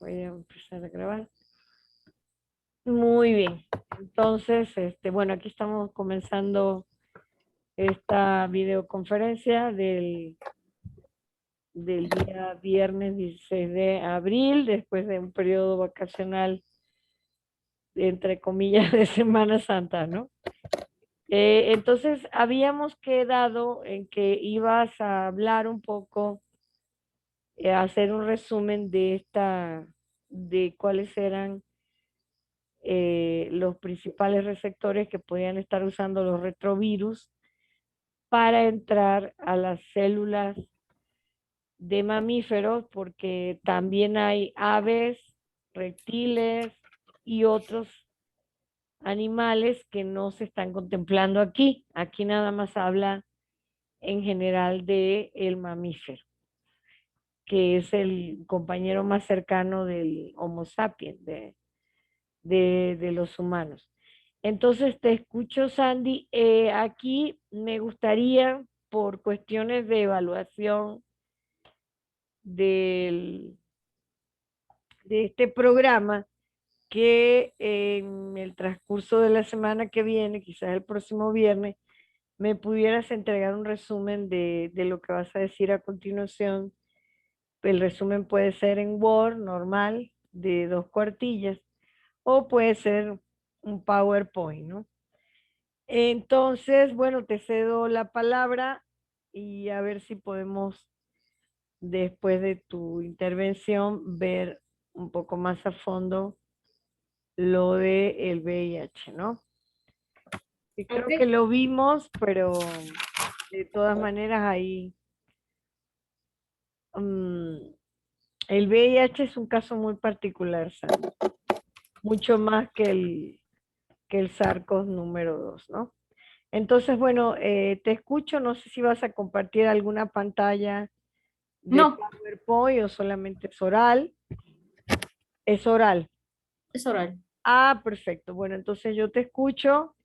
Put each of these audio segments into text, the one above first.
Voy a empezar a grabar. Muy bien. Entonces, bueno, aquí estamos comenzando esta videoconferencia del día viernes 16 de abril, después de un periodo vacacional, entre comillas, de Semana Santa, ¿no? Entonces, habíamos quedado en que ibas a hablar un poco, hacer un resumen de cuáles eran los principales receptores que podían estar usando los retrovirus para entrar a las células de mamíferos, porque también hay aves, reptiles y otros animales que no se están contemplando aquí. Aquí nada más habla en general de el mamífero, que es el compañero más cercano del Homo sapiens, de los humanos. Entonces te escucho, Sandy. Aquí me gustaría, por cuestiones de evaluación del, de este programa, que en el transcurso de la semana que viene, quizás el próximo viernes, me pudieras entregar un resumen de lo que vas a decir a continuación. El resumen puede ser en Word normal, de 2 cuartillas, o puede ser un PowerPoint, ¿no? Entonces, bueno, te cedo la palabra y a ver si podemos, después de tu intervención, ver un poco más a fondo lo de el VIH, ¿no? Y creo que Ok. lo vimos, pero de todas maneras ahí, el VIH es un caso muy particular, Sandra, mucho más que el SARS-CoV número 2, ¿no? Entonces, bueno, te escucho, no sé si vas a compartir alguna pantalla de No, PowerPoint o solamente es oral. Es oral. es oral. Ah, perfecto. Bueno, entonces yo te escucho.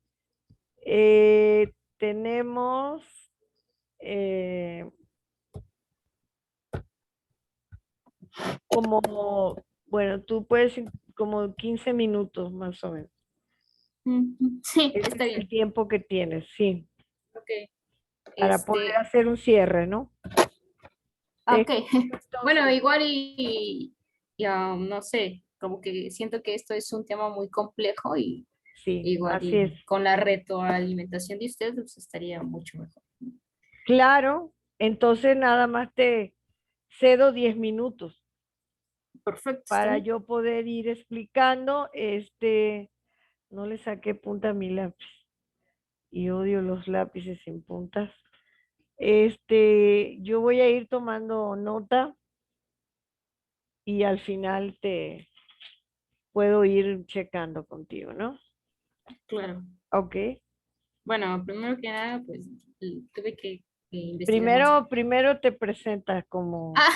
Tenemos eh, bueno, tú puedes como 15 minutos más o menos. Sí, Ese está es el bien. tiempo que tienes, sí, Ok. para poder Este, hacer un cierre, ¿no? Te ok. escucho Bueno, entonces. igual no sé, como que siento que esto es un tema muy complejo y Sí, igual así es. con la retroalimentación de ustedes pues, estaría mucho mejor. Claro, entonces nada más te cedo 10 minutos Perfecto, está para bien. yo poder ir explicando. No le saqué punta a mi lápiz y odio los lápices sin puntas. Yo voy a ir tomando nota y al final te puedo ir checando contigo, ¿no? Claro. Ok. Bueno, primero que nada, pues tuve que investigar más. Primero te presentas como Ah,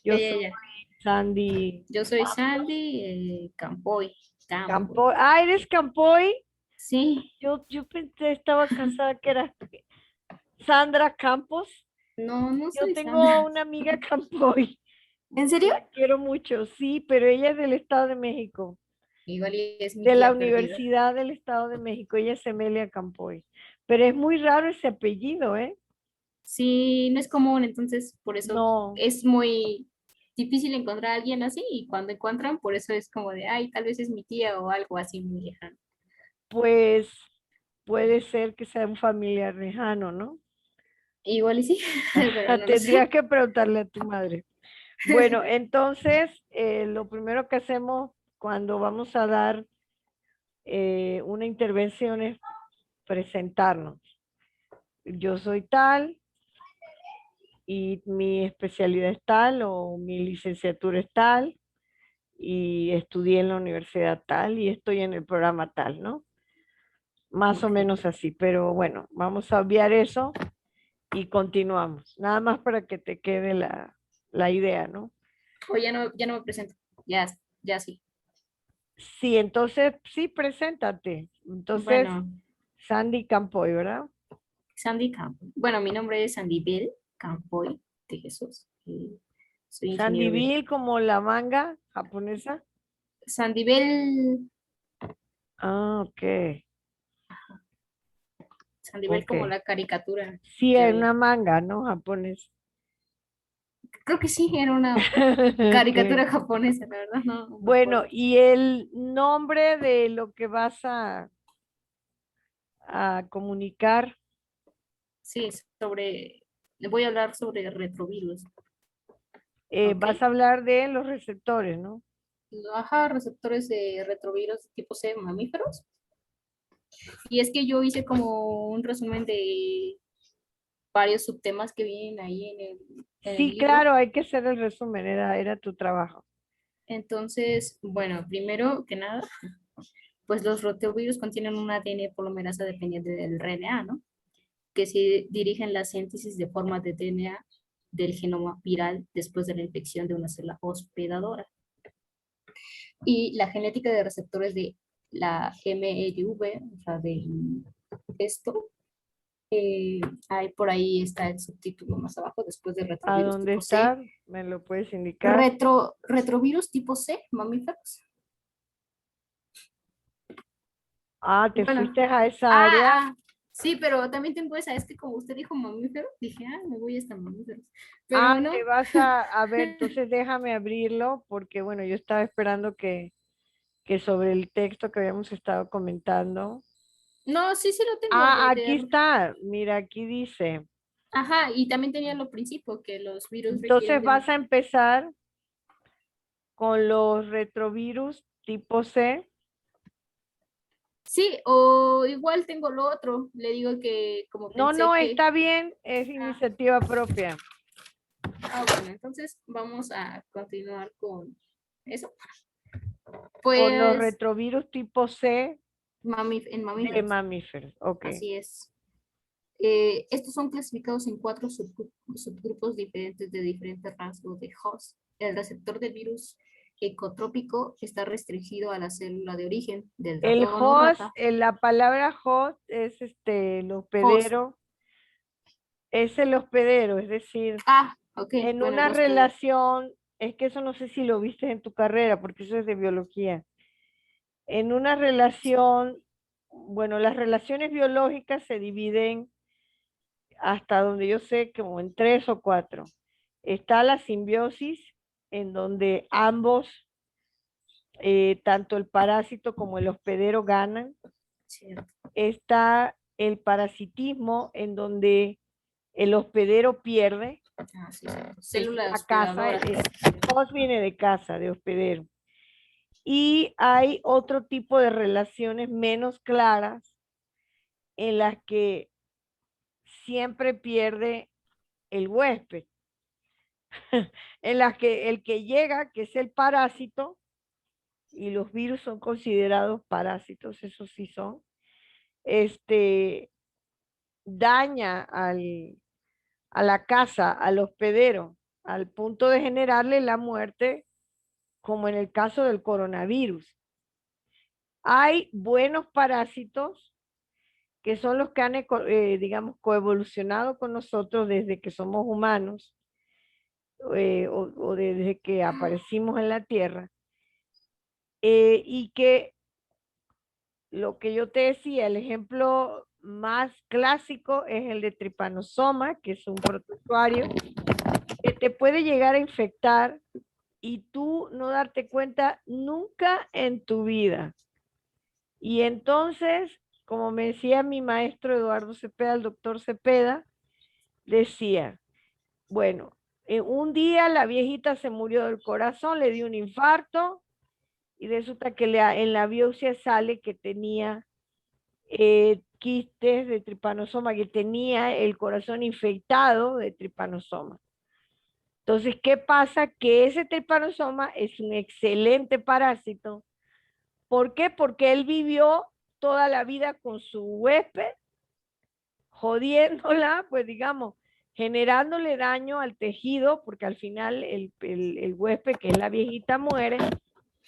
ya, yo ya, soy ya. Sandy Yo soy Sandy Campoy. Campoy. Campoy. Ah, ¿eres Campoy? Sí, Yo pensé, estaba casada que era Sandra Campos. no, no Yo soy tengo Sandra. una amiga Campoy, ¿En que serio? la quiero mucho, sí, pero ella es del Estado de México, Igual y es mi de la tía perdida. Universidad del Estado de México. Ella es Emelia Campoy. Pero es muy raro ese apellido, ¿eh? Sí, no es común, entonces por eso No, es muy difícil encontrar a alguien así y cuando encuentran, por eso es como de, ay, tal vez es mi tía o algo así muy lejano. pues puede ser que sea un familiar lejano, ¿no? Igual y sí, pero no lo Tendrías sé. que preguntarle a tu madre. Bueno, entonces, lo primero que hacemos cuando vamos a dar una intervención es presentarnos. Yo soy tal y mi especialidad es tal o mi licenciatura es tal y estudié en la universidad tal y estoy en el programa tal, ¿no? Más o Ok. menos así, pero bueno, vamos a obviar eso y continuamos. Nada más para que te quede la idea, ¿no? O ya no me presento. Ya, ya sí. Sí, entonces, sí, preséntate. Entonces, Bueno, Sandy Campoy, ¿verdad? Sandy Campoy. Bueno, mi nombre es Sandy Bell Campoy de Jesús. soy ingeniero Sandibil como la manga japonesa. Sandivel, Ah, ok, Sandivel ok. como la caricatura Sí, que es había. una manga, ¿no? Japonesa. Creo que sí, era una Ok. caricatura japonesa, la verdad, no me Bueno, acuerdo. y el nombre de lo que vas a comunicar, Sí, le voy a hablar sobre retrovirus, ¿ok? vas a hablar de los receptores, ¿no? Ajá, receptores de retrovirus tipo C, mamíferos. Y es que yo hice como un resumen de varios subtemas que vienen ahí en el Sí, libro. claro, hay que hacer el resumen, era tu trabajo. Entonces, bueno, primero que nada, pues los retrovirus contienen un ADN polimerasa dependiente del RNA, ¿no? Que se dirigen la síntesis de formas de DNA del genoma viral después de la infección de una célula hospedadora. Y la genética de receptores de la MEV, o sea, de esto, eh, hay por ahí está el subtítulo más abajo, después de ¿A retrovirus dónde tipo C. está? ¿Me lo puedes indicar? Retrovirus tipo C, mamíferos. Ah, te Bueno, fuiste a esa área. sí, pero también tengo esa, es que como usted dijo mamífero, dije, me voy hasta mamíferos. Ah, Pero te no, vas a ver, entonces déjame abrirlo porque, bueno, yo estaba esperando que sobre el texto que habíamos estado comentando. no, sí, sí lo tengo Ah, aquí está. Mira, aquí dice. ajá, y también tenía lo principio, que los virus requieren Entonces de... vas a empezar con los retrovirus tipo C. Sí, o igual tengo lo otro, le digo que como No, pensé no, que... está bien, es Ah, iniciativa propia. bueno, entonces vamos a continuar con eso. Con los Pues retrovirus tipo C en de mamíferos, mamíferos. Ok. así es. Estos son clasificados en cuatro subgrupos diferentes de diferentes rasgos de host. El receptor del virus ecotrópico está restringido a la célula de origen del El ratón o host, rata. la palabra host es el Host. hospedero, es el hospedero, es decir, Ok, en bueno, el una hospedero. relación, es que eso no sé si lo viste en tu carrera, porque eso es de biología. En una relación, bueno, las relaciones biológicas se dividen hasta donde yo sé como en tres o cuatro. Está la simbiosis, en donde ambos, tanto el parásito como el hospedero ganan. Cierto. Está el parasitismo, en donde el hospedero pierde, Sí, cierto. que es Célula la casa, hospedadora. host viene de casa, de hospedero. Y hay otro tipo de relaciones menos claras en las que siempre pierde el huésped, en las que el que llega, que es el parásito, y los virus son considerados parásitos, eso sí son, este, daña a la casa, al hospedero, al punto de generarle la muerte, como en el caso del coronavirus. Hay buenos parásitos que son los que han, digamos, coevolucionado con nosotros desde que somos humanos, o desde que aparecimos en la Tierra, y que lo que yo te decía, el ejemplo más clásico es el de Trypanosoma, que es un protozoario que te puede llegar a infectar y tú no darte cuenta nunca en tu vida. Y entonces, como me decía mi maestro Eduardo Cepeda, el doctor Cepeda, decía, bueno, un día la viejita se murió del corazón, le dio un infarto y resulta que en la biopsia sale que tenía quistes de tripanosoma, que tenía el corazón infectado de tripanosoma. Entonces, ¿qué pasa? Que ese tripanosoma es un excelente parásito. ¿Por qué? Porque él vivió toda la vida con su huésped, jodiéndola, pues digamos, generándole daño al tejido, porque al final el huésped, que es la viejita, muere,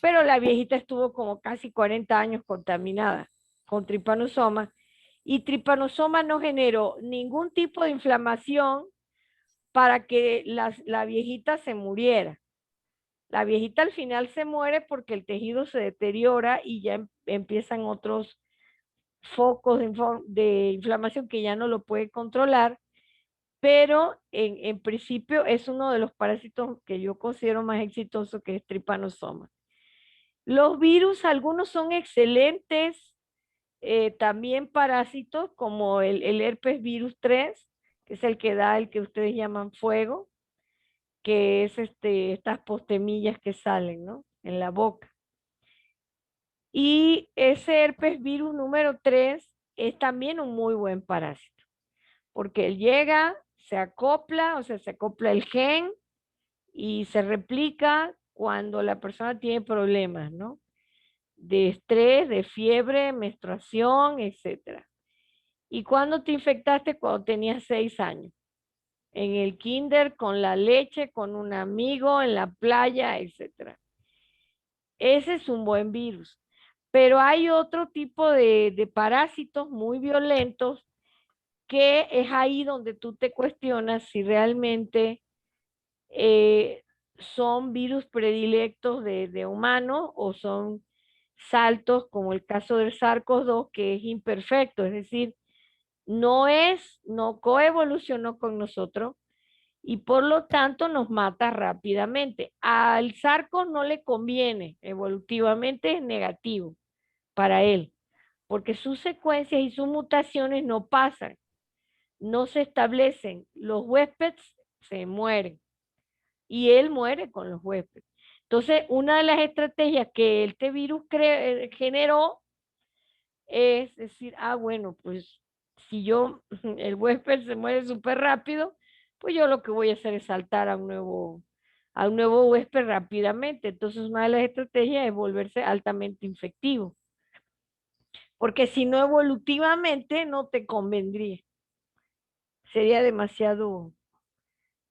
pero la viejita estuvo como casi 40 años contaminada con tripanosoma, y tripanosoma no generó ningún tipo de inflamación para que la viejita se muriera. La viejita al final se muere porque el tejido se deteriora y ya empiezan otros focos de inflamación que ya no lo puede controlar, pero en principio es uno de los parásitos que yo considero más exitoso, que es Trypanosoma. Los virus, algunos son excelentes, también parásitos, como el herpes virus 3, que es el que da el que ustedes llaman fuego, que es estas postemillas que salen, ¿no? En la boca. Y ese herpes virus número 3 es también un muy buen parásito, porque él llega, se acopla, o sea, se acopla el gen y se replica cuando la persona tiene problemas, ¿no? De estrés, de fiebre, menstruación, etcétera. ¿Y cuándo te infectaste? Cuando tenías 6 años. En el kinder, con la leche, con un amigo, en la playa, etcétera. Ese es un buen virus. Pero hay otro tipo de parásitos muy violentos que es ahí donde tú te cuestionas si realmente son virus predilectos de humanos o son saltos, como el caso del SARS-CoV-2, que es imperfecto, es decir, no coevolucionó con nosotros y por lo tanto nos mata rápidamente. Al SARS-CoV no le conviene, evolutivamente es negativo para él, porque sus secuencias y sus mutaciones no pasan, no se establecen, los huéspedes se mueren y él muere con los huéspedes. Entonces, una de las estrategias que este virus generó es decir, bueno, pues si el huésped se muere súper rápido, pues yo lo que voy a hacer es saltar a un nuevo huésped rápidamente. Entonces, una de las estrategias es volverse altamente infectivo, porque si no evolutivamente no te convendría. Sería demasiado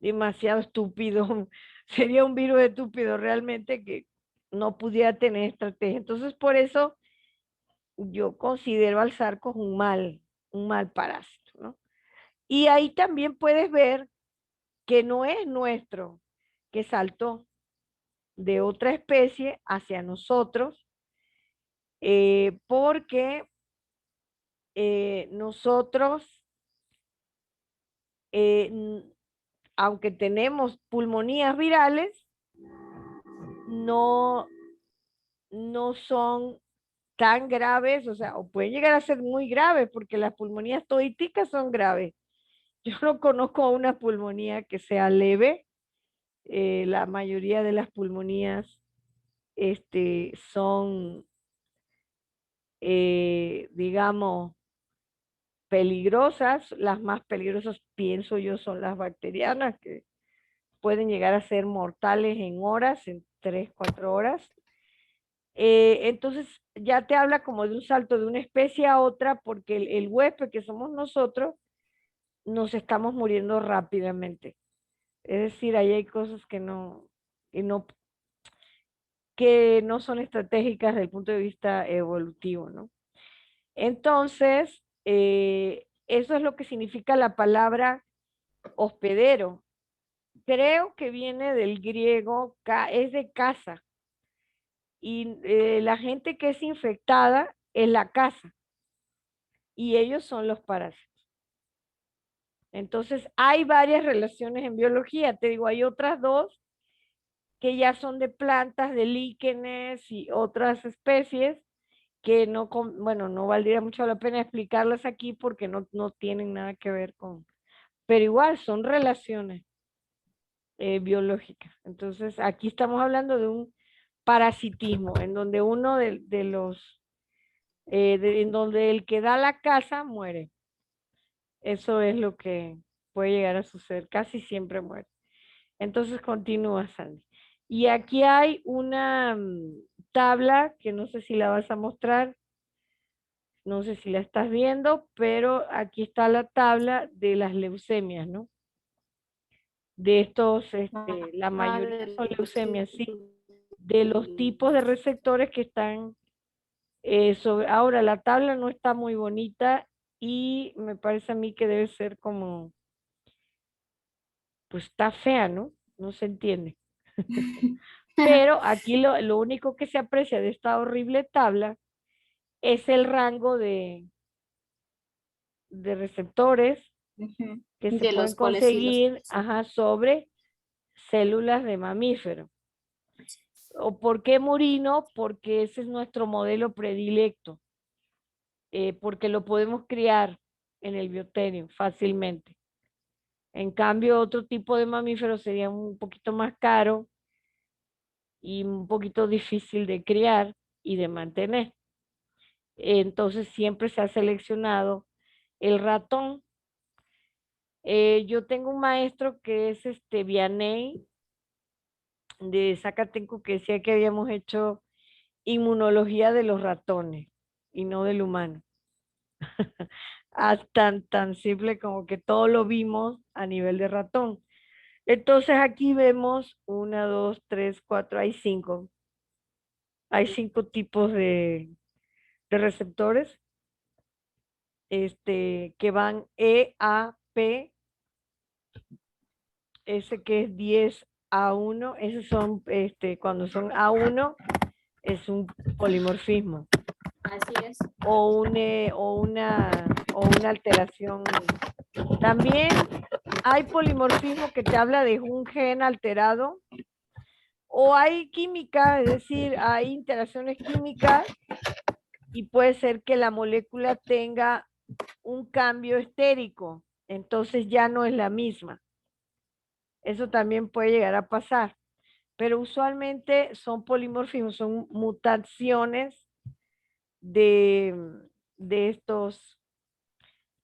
estúpido. Sería un virus estúpido realmente que no pudiera tener estrategia. Entonces, por eso yo considero al sarco un mal parásito, ¿no? Y ahí también puedes ver que no es nuestro, que saltó de otra especie hacia nosotros, porque nosotros, eh, aunque tenemos pulmonías virales, no, no son tan graves, o sea, o pueden llegar a ser muy graves, porque las pulmonías toíticas son graves. Yo no conozco una pulmonía que sea leve. La mayoría de las pulmonías son, digamos, peligrosas. Las más peligrosas, pienso yo, son las bacterianas, que pueden llegar a ser mortales en horas, en 3, 4 horas. Entonces ya te habla como de un salto de una especie a otra, porque el huésped que somos nosotros, nos estamos muriendo rápidamente. Es decir, ahí hay cosas que no son estratégicas desde el punto de vista evolutivo, ¿no? Entonces, eso es lo que significa la palabra hospedero. Creo que viene del griego, es de casa, y la gente que es infectada es la casa, y ellos son los parásitos. Entonces, hay varias relaciones en biología, te digo, hay otras dos que ya son de plantas, de líquenes y otras especies que no, bueno, no valdría mucho la pena explicarlas aquí porque no tienen nada que ver pero igual son relaciones biológicas. Entonces, aquí estamos hablando de un parasitismo, en donde uno de los, en donde el que da la casa muere. Eso es lo que puede llegar a suceder, casi siempre muere. Entonces continúa, Sandy. Y aquí hay una tabla que no sé si la vas a mostrar, no sé si la estás viendo, pero aquí está la tabla de las leucemias, ¿no? De estos, la mayoría son leucemias, sí, de los tipos de receptores que están sobre. Ahora, la tabla no está muy bonita y me parece a mí que debe ser como pues está fea, ¿no? No se entiende. Pero aquí lo único que se aprecia de esta horrible tabla es el rango de receptores Ujú. que se De pueden los cuales sí los... conseguir, Sí. ajá, sobre células de mamífero. ¿O por qué murino? Porque ese es nuestro modelo predilecto, porque lo podemos criar en el bioterio fácilmente. En cambio, otro tipo de mamífero sería un poquito más caro y un poquito difícil de criar y de mantener. Entonces siempre se ha seleccionado el ratón. Yo tengo un maestro que es Vianney de Zacatenco que decía que habíamos hecho inmunología de los ratones y no del humano. Tan simple como que todo lo vimos a nivel de ratón. Entonces aquí vemos una, dos, tres, cuatro, hay cinco. Hay cinco tipos de receptores que van E, A, P, ese que es 10 A1, esos son, cuando son A1 es un polimorfismo Así es. o una alteración. También hay polimorfismo que te habla de un gen alterado o hay química, es decir, hay interacciones químicas y puede ser que la molécula tenga un cambio estérico, entonces ya no es la misma. Eso también puede llegar a pasar, pero usualmente son polimorfismos, son mutaciones de, de estos,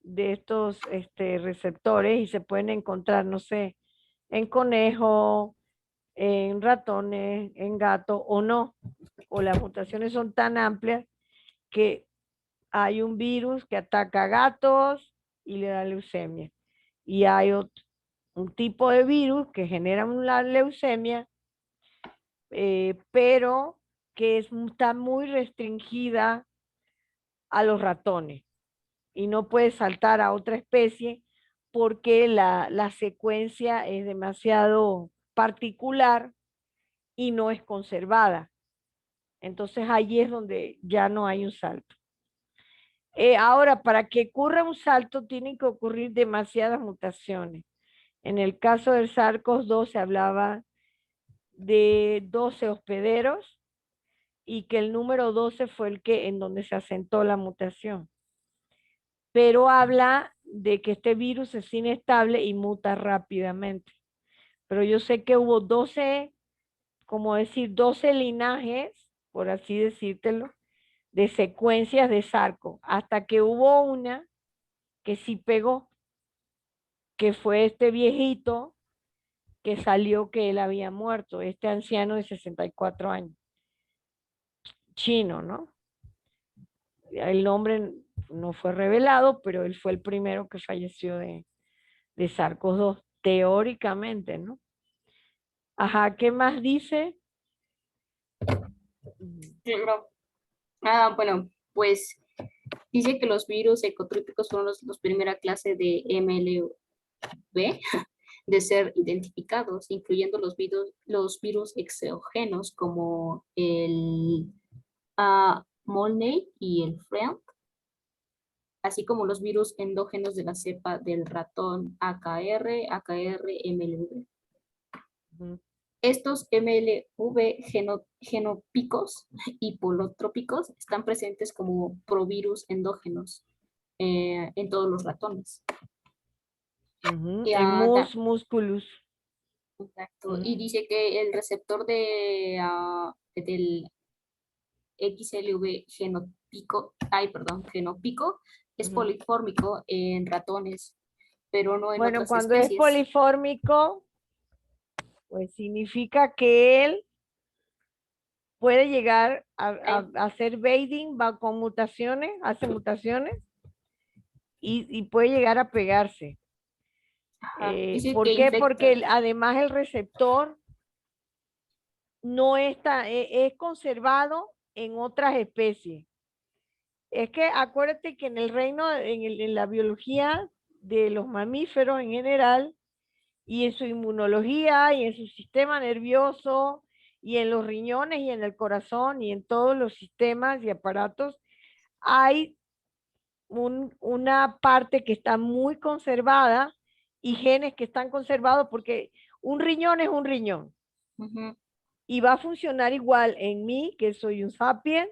de estos receptores y se pueden encontrar, no sé, en conejo, en ratones, en gato o no, o las mutaciones son tan amplias que hay un virus que ataca a gatos y le da leucemia. Y hay un tipo de virus que genera una leucemia, pero que está muy restringida a los ratones y no puede saltar a otra especie porque la secuencia es demasiado particular y no es conservada. Entonces allí es donde ya no hay un salto. Ahora, para que ocurra un salto, tienen que ocurrir demasiadas mutaciones. En el caso del SARS-CoV-2 se hablaba de 12 hospederos y que el número 12 fue el que en donde se asentó la mutación. Pero habla de que este virus es inestable y muta rápidamente. Pero yo sé que hubo 12, como decir, 12 linajes, por así decírtelo, de secuencias de sarco, hasta que hubo una que sí pegó, que fue este viejito que salió que él había muerto, este anciano de 64 años, chino, ¿no? El nombre no fue revelado, pero él fue el primero que falleció de SARS-CoV-2, teóricamente, ¿no? Ajá, ¿qué más dice? Claro. Bueno, pues dice que los virus ecotrópicos fueron los primera clase de MLV de ser identificados, incluyendo los virus exógenos como el Molney y el Friend, así como los virus endógenos de la cepa del ratón AKR-MLV. Ujú. Estos MLV genópicos y polotrópicos están presentes como provirus endógenos en todos los ratones. Y, En mus musculus. exacto. Y Ujú, dice que el receptor del XLV genópico es ujú. polifórmico en ratones, pero no en Bueno, otras cuando es especies. polifórmico, pues significa que él puede llegar a hacer baiting, va con mutaciones, hace mutaciones y puede llegar a pegarse. Ajá. Dice ¿Por que qué? Porque infecta. además el receptor no está, es conservado en otras especies. Es que acuérdate que en el reino, en la biología de los mamíferos en general, y en su inmunología y en su sistema nervioso y en los riñones y en el corazón y en todos los sistemas y aparatos hay una parte que está muy conservada y genes que están conservados porque un riñón es un riñón Ujú. y va a funcionar igual en mí, que soy un sapien,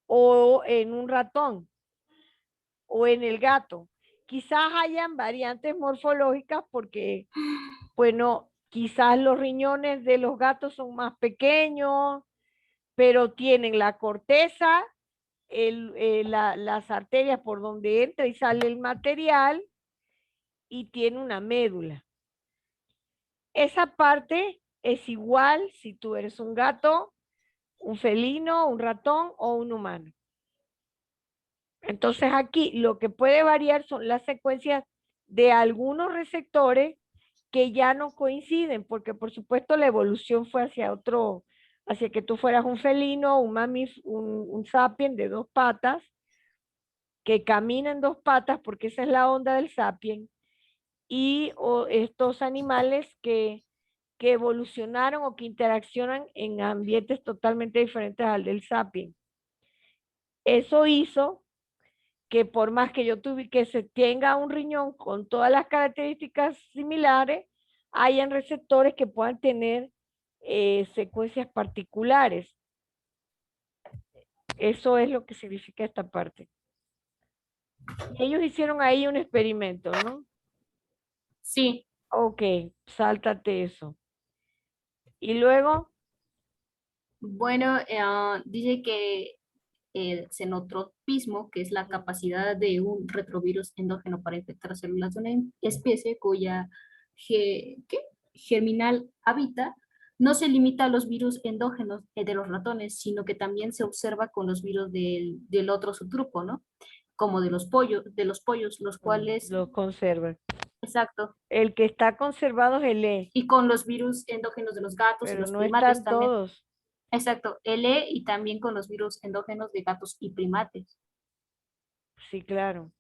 o en un ratón, o en el gato. Quizás hayan variantes morfológicas porque, bueno, quizás los riñones de los gatos son más pequeños, pero tienen la corteza, las arterias por donde entra y sale el material y tiene una médula. Esa parte es igual si tú eres un gato, un felino, un ratón o un humano. Entonces aquí lo que puede variar son las secuencias de algunos receptores que ya no coinciden, porque por supuesto la evolución fue hacia otro, hacia que tú fueras un felino, un sapien de dos patas, que camina en dos patas, porque esa es la onda del sapien, y estos animales que evolucionaron o que interaccionan en ambientes totalmente diferentes al del sapien. Eso hizo que por más que yo tuve que se tenga un riñón con todas las características similares, hayan receptores que puedan tener secuencias particulares. Eso es lo que significa esta parte. Y ellos hicieron ahí un experimento, ¿no? Sí, Ok, sáltate eso. Y luego, bueno, dice que el xenotropismo, que es la capacidad de un retrovirus endógeno para infectar células de una especie cuya ¿qué? Germinal habita, no se limita a los virus endógenos de los ratones, sino que también se observa con los virus del otro subgrupo, ¿no? Como de los pollos, los cuales, lo conservan. exacto, El que está conservado es el E, y con los virus endógenos de los gatos y pero los no primates están también. todos. Exacto, L y también con los virus endógenos de gatos y primates. Sí, claro.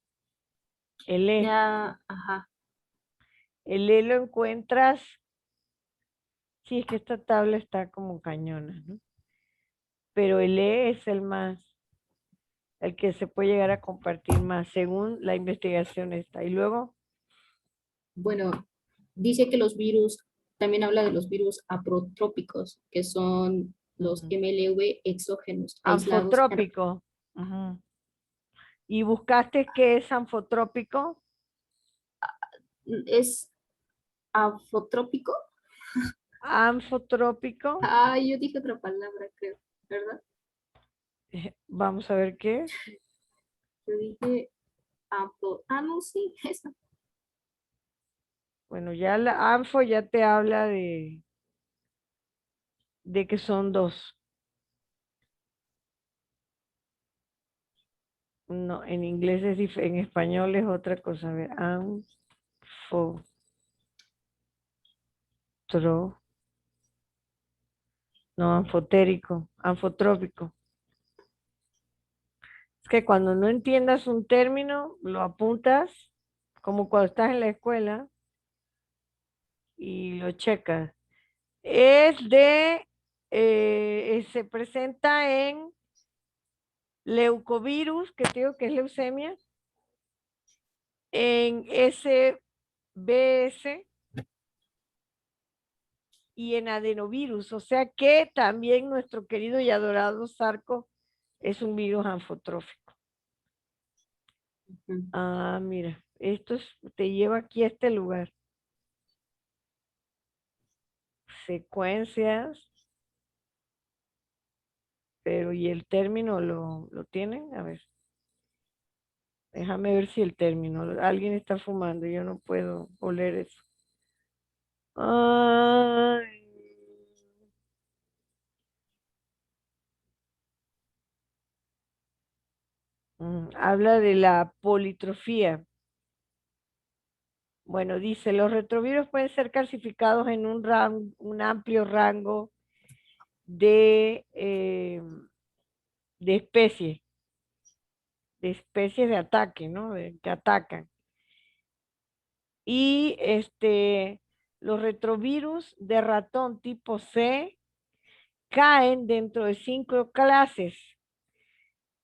El E. Ya, ajá. El E lo encuentras. Sí, es que esta tabla está como cañona, ¿no? Pero el E es el más, el que se puede llegar a compartir más, según la investigación esta. Y luego, Bueno, dice que los virus, también habla de los virus aprotrópicos, que son los ujú, MLV exógenos, aislados. anfotrópico. Ujú. ¿Y buscaste qué es anfotrópico? ¿Es afotrópico? Anfotrópico. Ah, yo dije otra palabra, creo, ¿verdad? Vamos a ver qué es. Yo dije no, sí, eso. Bueno, ya la anfo ya te habla de que son dos. No, en inglés es en español es otra cosa. A ver, anfotro, no, anfotérico, anfotrópico. Es que cuando no entiendas un término, lo apuntas, como cuando estás en la escuela, y lo checas. Se presenta en leucovirus, que te digo que es leucemia, en SBS y en adenovirus, o sea que también nuestro querido y adorado sarco es un virus anfotrófico. Ujú. Ah, mira, te lleva aquí a este lugar. Secuencias, pero ¿y el término lo tienen? A ver, déjame ver si el término, alguien está fumando, yo no puedo oler eso. Ay, habla de la politrofía. Bueno, dice, los retrovirus pueden ser clasificados en un amplio rango de especies, de especies de ataque, ¿no? Que atacan. Y los retrovirus de ratón tipo C caen dentro de 5 clases.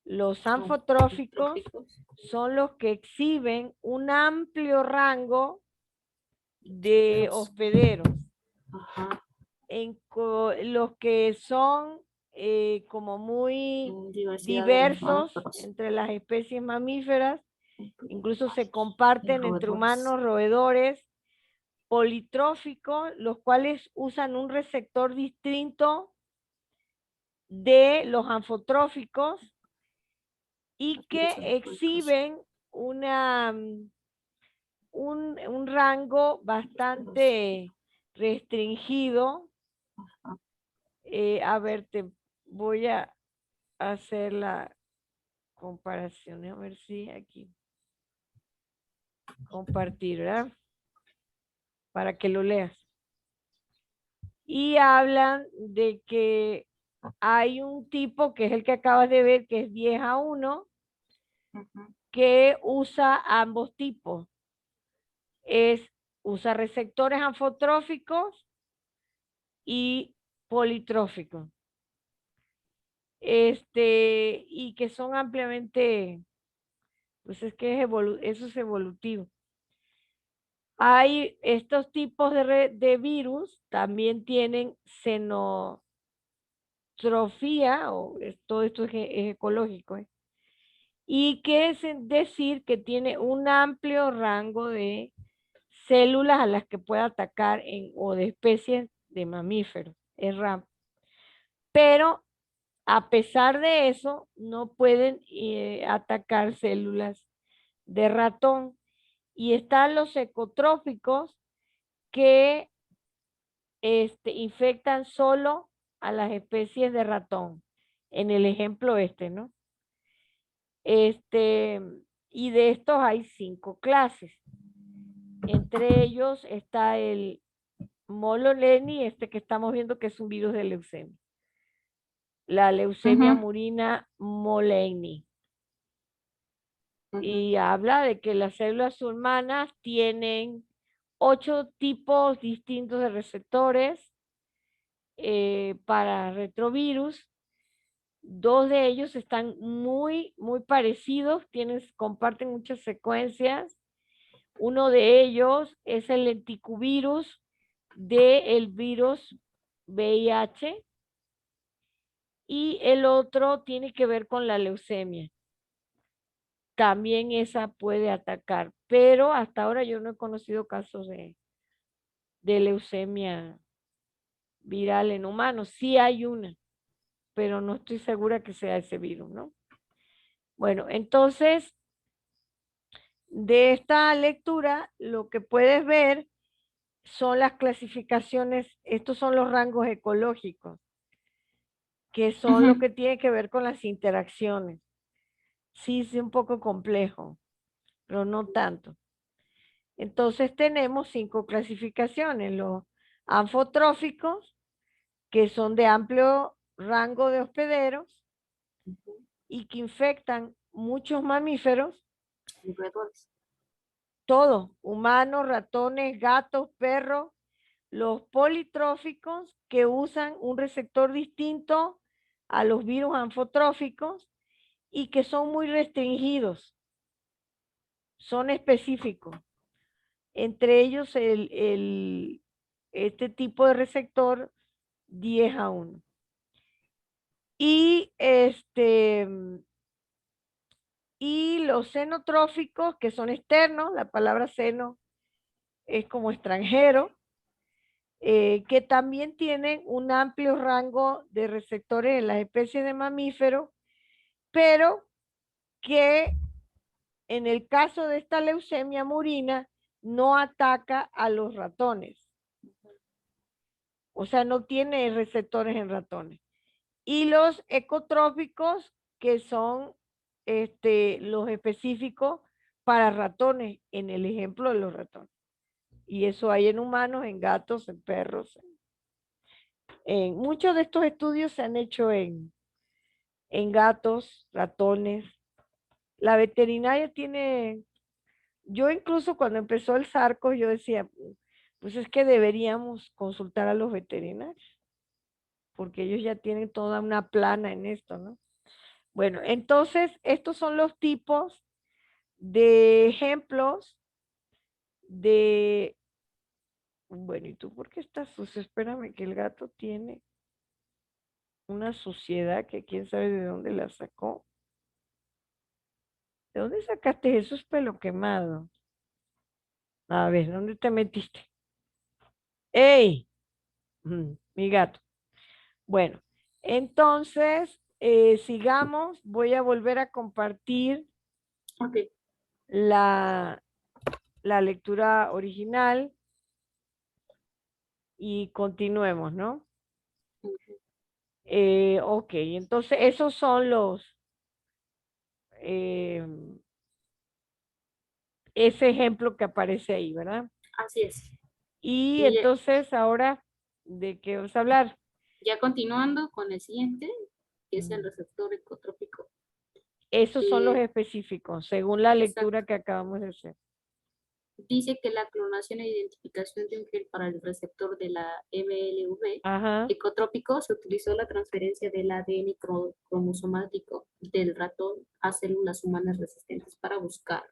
Los anfotróficos Tróficos. son los que exhiben un amplio rango de hospederos. Ajá. Los que son como muy Diversidad de los diversos mamíferos. entre las especies mamíferas, incluso se comparten entre humanos, roedores, politróficos, los cuales usan un receptor distinto de los anfotróficos y que exhiben un rango bastante restringido. A ver, te voy a hacer la comparación, a ver si aquí compartir, ¿verdad? Para que lo leas. Y hablan de que hay un tipo que es el que acabas de ver, que es 10-1, que usa ambos tipos. Usa receptores anfotróficos y politróficos. Y que son ampliamente, pues es que eso es evolutivo. Hay estos tipos de virus, también tienen xenotrofía, todo esto es ecológico, y que es decir que tiene un amplio rango de células a las que puede atacar o de especies de mamíferos, es RAM. Pero a pesar de eso, no pueden atacar células de ratón. Y están los ecotróficos que infectan solo a las especies de ratón. En el ejemplo ¿no? Y de estos hay 5 clases. Entre ellos está el mololeni, que estamos viendo que es un virus de leucemia. La leucemia murina moleni. Y habla de que las células humanas tienen 8 tipos distintos de receptores para retrovirus. 2 de ellos están muy parecidos, comparten muchas secuencias. Uno de ellos es el lenticuvirus del virus VIH y el otro tiene que ver con la leucemia. También esa puede atacar, pero hasta ahora yo no he conocido casos de leucemia viral en humanos. Sí hay una, pero no estoy segura que sea ese virus, ¿no? Bueno, entonces, de esta lectura, lo que puedes ver son las clasificaciones, estos son los rangos ecológicos, que son lo que tiene que ver con las interacciones. Sí, es un poco complejo, pero no tanto. Entonces tenemos 5 clasificaciones, los anfotróficos, que son de amplio rango de hospederos y que infectan muchos mamíferos, todos, humanos, ratones, gatos, perros. Los politróficos, que usan un receptor distinto a los virus anfotróficos y que son muy restringidos, son específicos. Entre ellos este tipo de receptor 10-1. Y y los xenotróficos, que son externos, la palabra xeno es como extranjero, que también tienen un amplio rango de receptores en las especies de mamíferos, pero que en el caso de esta leucemia murina no ataca a los ratones. O sea, no tiene receptores en ratones. Y los ecotróficos, que son los específicos para ratones, en el ejemplo de los ratones. Y eso hay en humanos, en gatos, en perros. Muchos de estos estudios se han hecho en gatos, ratones. La veterinaria tiene Yo incluso cuando empezó el sarco, yo decía, pues es que deberíamos consultar a los veterinarios, porque ellos ya tienen toda una plana en esto, ¿no? Bueno, entonces, estos son los tipos de ejemplos de... Bueno, ¿y tú por qué estás sucio? Espérame, que el gato tiene una suciedad que quién sabe de dónde la sacó. ¿De dónde sacaste eso? Es pelo quemado. A ver, ¿dónde te metiste? ¡Ey! Mi gato. Bueno, entonces, sigamos. Voy a volver a compartir Ok. la, la lectura original y continuemos, ¿no? Ok, entonces esos son eh, ese ejemplo que aparece ahí, ¿verdad? Así es. Y Y entonces ahora, ¿de qué vamos a hablar? ya continuando con el siguiente, que es el Mm, receptor ecotrópico. Esos son los Eh, específicos, según la lectura exacto. que acabamos de hacer. Dice que la clonación e identificación de un gen para el receptor de la MLV Ajá. ecotrópico se utilizó la transferencia del ADN cromosomático del ratón a células humanas resistentes para buscar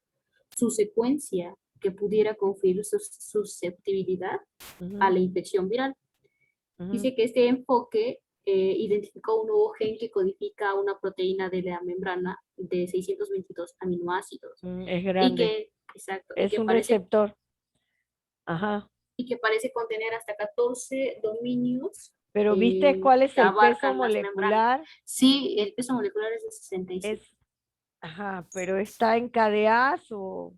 su secuencia que pudiera conferir su susceptibilidad a Ujú, la infección viral. ujú. Dice que este enfoque identificó un nuevo gen que codifica una proteína de la membrana de 622 aminoácidos Es y grande. que, exacto, Es un receptor. Ajá. y que parece contener hasta 14 dominios Pero ¿viste cuál es que el peso abarcan las membranas. molecular? Sí, el peso molecular es de Es, 65. ajá, pero está en KDAs o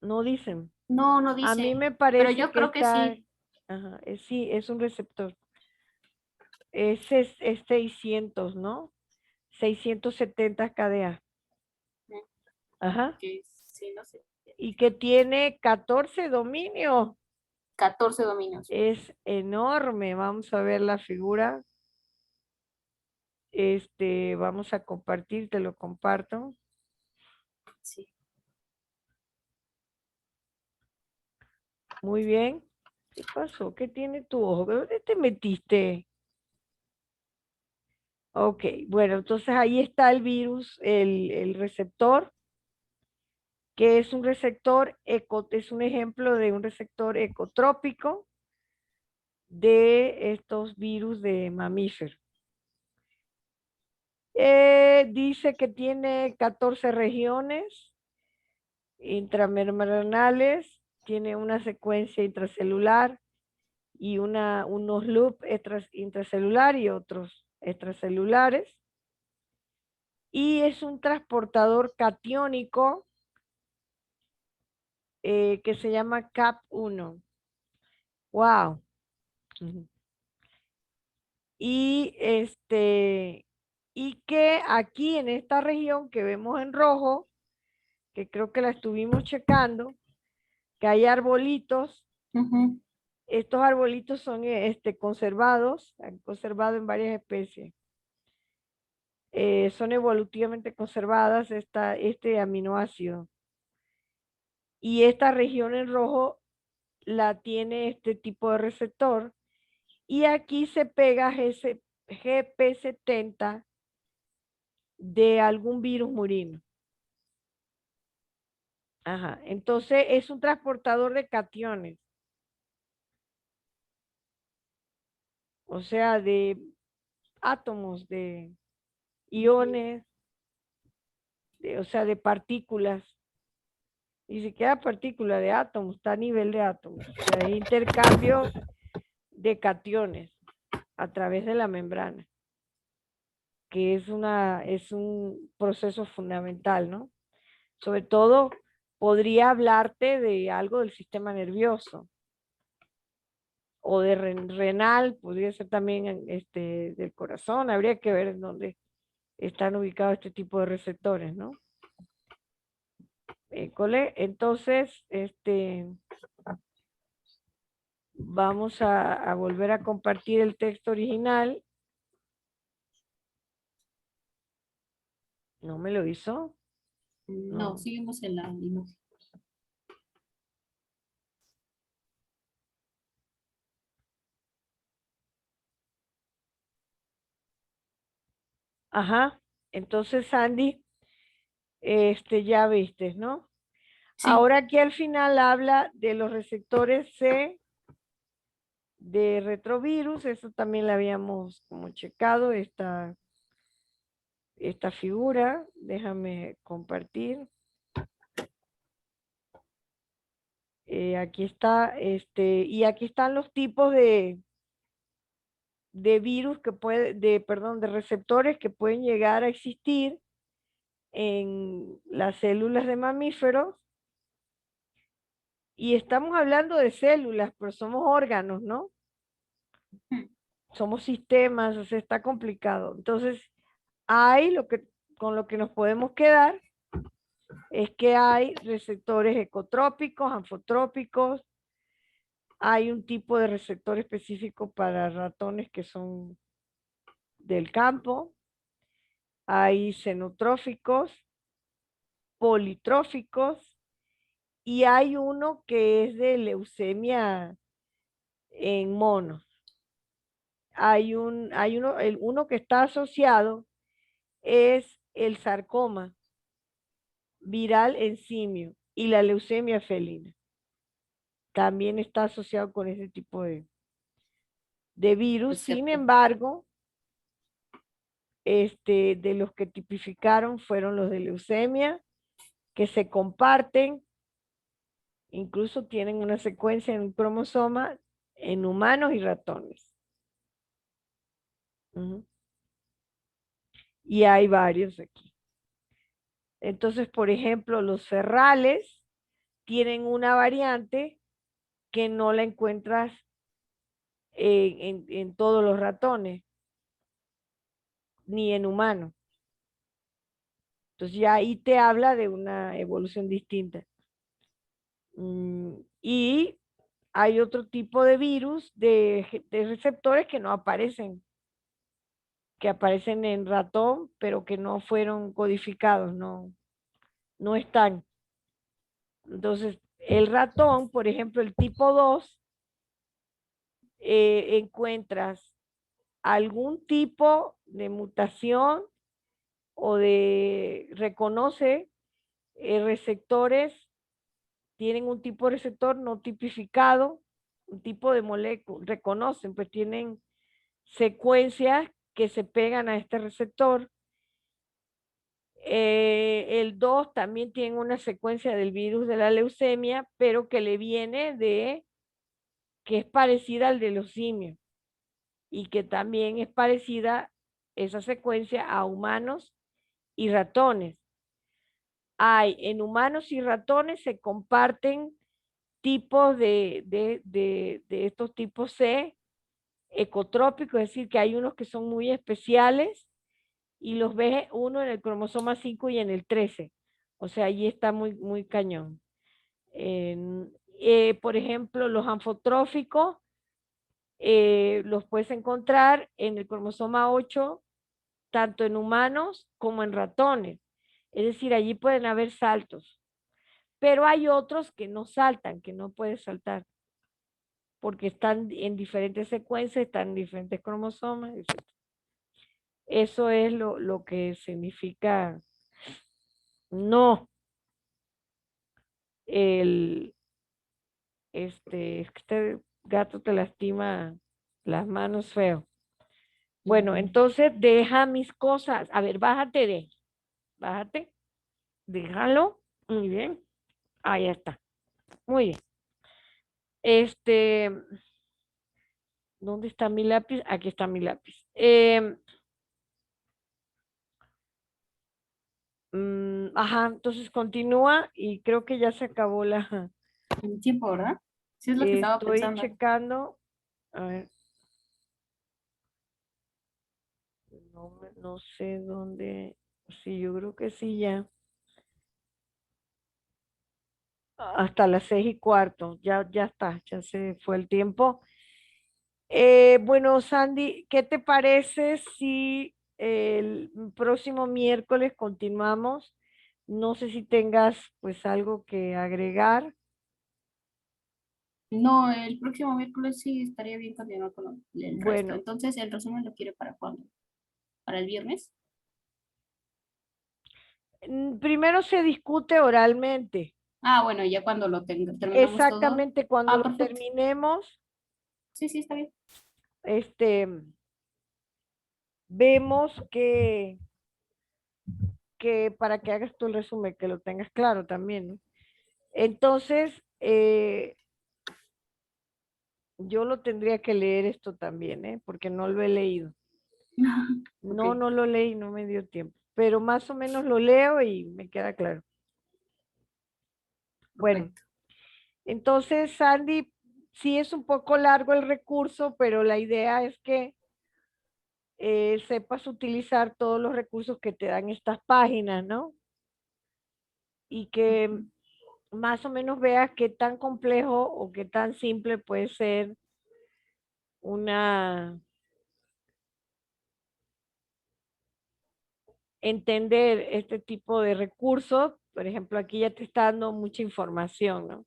no dicen. No, no A mí dice, me pero parece yo que creo que está, sí. ajá, sí, es un receptor. Ese es 600, ¿no? 670 KDA. Ajá. Que sí, no sé. Y que tiene 14 dominios. 14 dominios. Es enorme. Vamos a ver la figura. Vamos a compartir, te lo comparto. Sí. Muy bien. ¿Qué pasó? ¿Qué tiene tu ojo? ¿Dónde te metiste? Ok, bueno, entonces ahí está el virus, el receptor, que es un receptor es un ejemplo de un receptor ecotrópico de estos virus de mamíferos. Dice que tiene 14 regiones intramembranales, tiene una secuencia intracelular y unos loops intracelular y otros extracelulares. Y es un transportador catiónico que se llama CAP1. ¡Wow! Y y que aquí en esta región que vemos en rojo, que creo que la estuvimos checando, que hay arbolitos. Ujú. Estos arbolitos son conservados, han conservado en varias especies. Son evolutivamente conservadas este aminoácido. Y esta región en rojo la tiene este tipo de receptor. Y aquí se pega GP70 de algún virus murino. Ajá. Entonces es un transportador de cationes. O sea, de átomos, de iones, o sea, de partículas. Ni siquiera partícula de átomos, está a nivel de átomos. O sea, hay intercambio de cationes a través de la membrana, que es un proceso fundamental, ¿no? Sobre todo, podría hablarte de algo del sistema nervioso o de renal, podría ser también del corazón, habría que ver en dónde están ubicados este tipo de receptores, ¿no? Entonces, vamos a volver a compartir el texto original. No me lo hizo. No, No. seguimos en la imagen. Ajá. Entonces, Sandy, ya viste, ¿no? Sí, Ahora aquí al final habla de los receptores C de retrovirus, eso también la habíamos como checado, esta figura, déjame compartir. Aquí está, y aquí están los tipos de virus que perdón, de receptores que pueden llegar a existir en las células de mamíferos. Y estamos hablando de células, pero somos órganos, ¿no? Somos sistemas, o sea, está complicado. Entonces, con lo que nos podemos quedar es que hay receptores ecotrópicos, anfotrópicos, hay un tipo de receptor específico para ratones que son del campo, hay xenotróficos, politróficos y hay uno que es de leucemia en monos. Uno que está asociado es el sarcoma viral en simio y la leucemia felina. También está asociado con ese tipo de virus. es Sin cierto. embargo, de los que tipificaron fueron los de leucemia, que se comparten, incluso tienen una secuencia en un cromosoma en humanos y ratones. Ujú. Y hay varios aquí. Entonces, por ejemplo, los ferrales tienen una variante que no la encuentras en todos los ratones, ni en humanos. Entonces ya ahí te habla de una evolución distinta. Y hay otro tipo de virus de receptores que no aparecen, que aparecen en ratón, pero que no fueron codificados, no están. Entonces, el ratón, por ejemplo, el tipo 2, encuentras algún tipo de mutación o reconoce receptores, tienen un tipo de receptor no tipificado, un tipo de molécula, reconocen, pues tienen secuencias que se pegan a este receptor. El 2 también tiene una secuencia del virus de la leucemia, pero que le viene que es parecida al de los simios y que también es parecida esa secuencia a humanos y ratones. En humanos y ratones se comparten tipos de estos tipos C ecotrópicos, es decir, que hay unos que son muy especiales y los ves uno en el cromosoma 5 y en el 13. O sea, allí está muy, muy cañón. Por ejemplo, los anfotróficos los puedes encontrar en el cromosoma 8, tanto en humanos como en ratones. Es decir, allí pueden haber saltos. Pero hay otros que no saltan, que no puedes saltar, porque están en diferentes secuencias, están en diferentes cromosomas, etc. Eso es lo que significa no el, es que este gato te lastima las manos feo. Bueno, entonces deja mis cosas. A ver, bájate, déjalo. Muy bien. Ahí está. Muy bien. Este, ¿Dónde está mi lápiz? Aquí está mi lápiz. Ajá, entonces continúa y creo que ya se acabó Un tiempo, ¿verdad? Sí, es lo que estaba estoy pensando. checando. A ver, no sé dónde. Sí, yo creo que sí ya. Hasta las 6:15, ya está, ya se fue el tiempo. Bueno, Sandy, ¿qué te parece si el próximo miércoles continuamos No sé si tengas pues algo que agregar. No, el próximo miércoles sí estaría bien continuar con el resto. Bueno, Entonces, ¿el resumen lo quiere para cuándo? ¿Para el viernes? primero se discute oralmente. Ah, bueno, ya cuando terminamos todo. Exactamente cuando Ah, lo perfecto. terminemos, Sí, sí, está bien. este, vemos que para que hagas tu resumen, que lo tengas claro también, ¿no? Entonces, yo lo tendría que leer esto también, ¿eh? Porque no lo he leído. Ok, No lo leí, no me dio tiempo, pero más o menos lo leo y me queda claro. Bueno, perfecto. entonces, Sandy, sí es un poco largo el recurso, pero la idea es que sepas utilizar todos los recursos que te dan estas páginas, ¿no? Y que Ujú. más o menos veas qué tan complejo o qué tan simple puede ser una, entender este tipo de recursos. Por ejemplo, aquí ya te está dando mucha información, ¿no?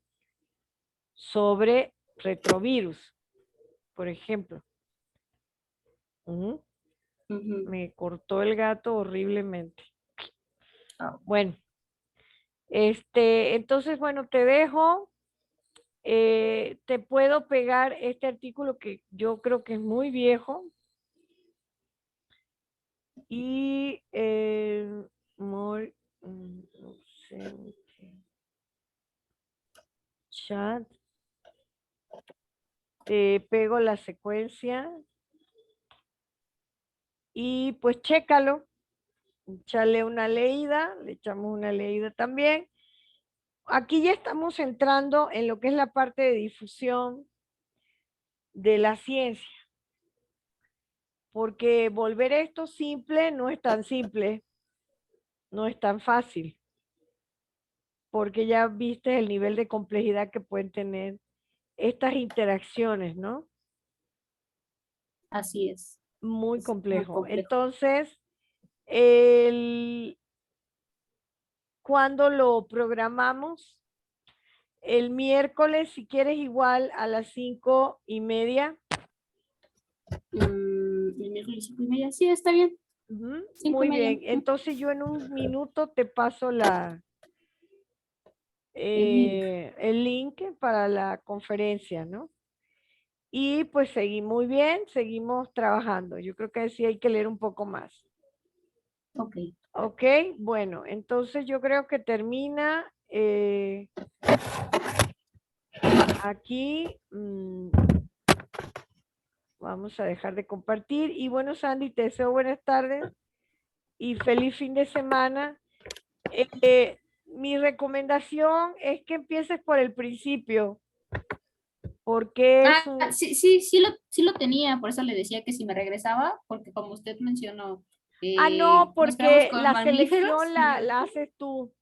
Sobre retrovirus, por ejemplo. Ujú. Ujú. Me cortó el gato horriblemente. Ah, Bueno, entonces, bueno, te dejo. Te puedo pegar este artículo que yo creo que es muy viejo y more, no sé, chat, te pego la secuencia y pues chécalo, échale una leída, le echamos una leída también. Aquí ya estamos entrando en lo que es la parte de difusión de la ciencia, porque volver esto simple no es tan simple, no es tan fácil, porque ya viste el nivel de complejidad que pueden tener estas interacciones, ¿no? así es. Muy Es muy complejo. complejo. Entonces, cuando lo programamos, el miércoles, si quieres, igual a las 5:30. El miércoles 5:30. Sí, está bien. Ujú, Cinco y muy media. bien. Entonces yo en un minuto te paso El link. el link para la conferencia, ¿no? Y pues seguí muy bien, seguimos trabajando. Yo creo que sí hay que leer un poco más. Ok. Ok, bueno, entonces yo creo que termina aquí. Vamos a dejar de compartir. Y bueno, Sandy, te deseo buenas tardes y feliz fin de semana. Mi recomendación es que empieces por el principio, porque es Ah, un... sí, sí, sí lo tenía, por eso le decía que si me regresaba, porque como usted mencionó, Ah, no, nos quedamos porque con la mamíferos selección y yo la dije, haces tú.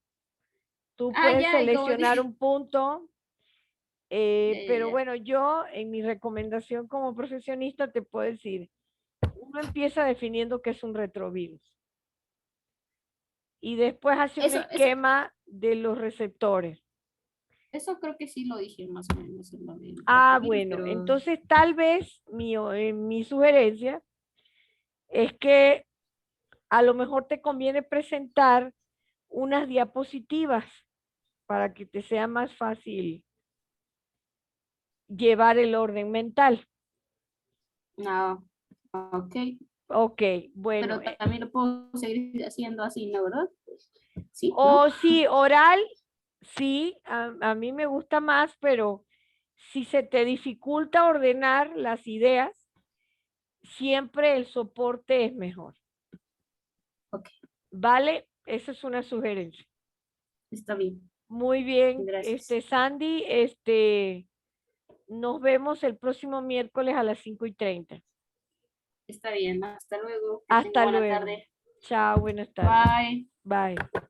Tú ah, puedes ya, y como seleccionar dije, un punto, ya, ya, pero ya. bueno, yo en mi recomendación como profesionista te puedo decir, uno empieza definiendo qué es un retrovirus y después hace un Eso, esquema de los receptores. eso creo que sí lo dije más o menos en lo del Ah, retrovirus, bueno, pero entonces tal vez mi sugerencia es que a lo mejor te conviene presentar unas diapositivas para que te sea más fácil llevar el orden mental. no, ok, Ok, bueno. pero también lo puedo seguir haciendo así, ¿no? ¿Verdad? Sí, ¿no? O sí, oral, sí, a mí me gusta más, pero si se te dificulta ordenar las ideas, siempre el soporte es mejor. Ok, ¿Vale? Esa es una sugerencia. está bien, Muy bien, gracias. Sandy, nos vemos el próximo miércoles a las 5:30. Está bien, hasta luego, que tenga Hasta buena luego. tarde. Chao, buenas tardes. Bye. Bye.